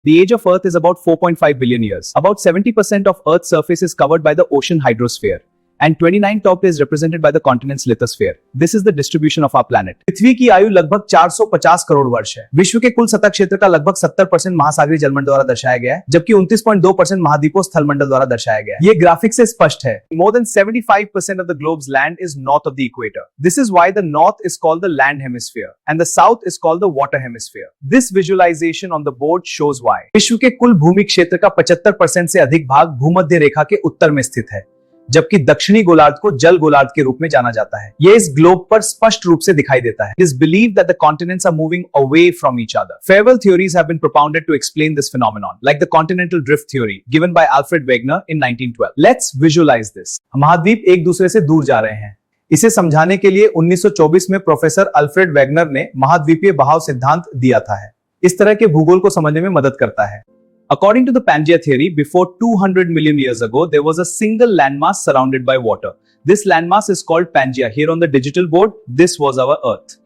The age of Earth is about 4.5 billion years. About 70% of Earth's surface is covered by the ocean hydrosphere, and 29 top is represented by the continent's lithosphere. This is the distribution of our planet. पृथ्वी की आयु लगभग 450 करोड़ वर्ष है। विश्व के कुल सतह क्षेत्र का लगभग 70% महासागरीय जलमंडल द्वारा दर्शाया गया है, जबकि 29.2% महाद्वीपों स्थलमंडल द्वारा दर्शाया गया है। ये ग्राफिक से स्पष्ट है। More than 75% of the globe's land is north of the equator. This is why the north is called the land hemisphere and the south is called the water hemisphere. This visualization on the board shows why. विश्व के कुल भूमि क्षेत्र का 75% से अधिक भाग भूमध्य रेखा के उत्तर में स्थित है, जबकि दक्षिणी गोलार्ध को जल गोलार्ध के रूप में जाना जाता है। यह इस ग्लोब पर स्पष्ट रूप से दिखाई देता है। It is believed that the continents are moving away from each other. Farewell theories have been propounded to explain this phenomenon, like the continental drift theory given by Alfred Wegener in 1912. Let's visualize this. महाद्वीप एक दूसरे से दूर जा रहे हैं। इसे समझाने के लिए 1924 में प्रोफेसर अल्फ्रेड वेगनर ने महाद्वीपीय बहाव सिद्धांत दिया था। इस तरह के भूगोल को समझने में मदद करता है। According to the Pangaea theory, before 200 million years ago, there was a single landmass surrounded by water. This landmass is called Pangaea. Here on the digital board, this was our Earth.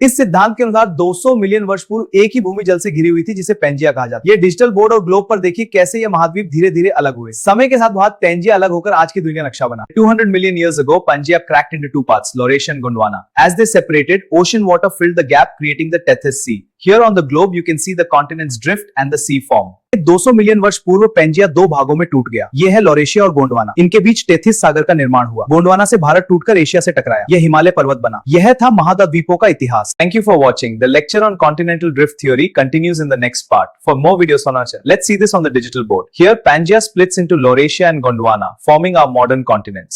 इस सिद्धांत के अनुसार 200 million वर्ष पूर्व एक ही भूमि जल से घिरी हुई थी, जिसे पेंजिया कहा जाता है। ये डिजिटल बोर्ड और ग्लोब पर देखिए कैसे ये महाद्वीप धीरे धीरे अलग हुए। समय के साथ बाद पेंजिया अलग होकर आज की दुनिया नक्शा बना। 200 million years ago, Pangaea cracked into two parts, Laurasia and Gondwana. As they separated, ocean water filled the gap, creating the Tethys Sea. Here on the globe, you can see the continents drift and the sea form. 200 million वर्ष पूर्व Pangaea दो भागों में टूट गया। ये है Laurasia और गोंडवाना। इनके बीच टेथिस सागर का निर्माण हुआ। गोंडवाना से भारत टूटकर एशिया से टकराया। यह हिमालय पर्वत बना। यह था महाद्वीपों का इतिहास। Thank you for watching. The lecture on continental drift theory continues in the next part. For more videos on our channel, let's see this on the digital board. Here, Pangaea splits into Laurasia and Gondwana, forming our modern continents.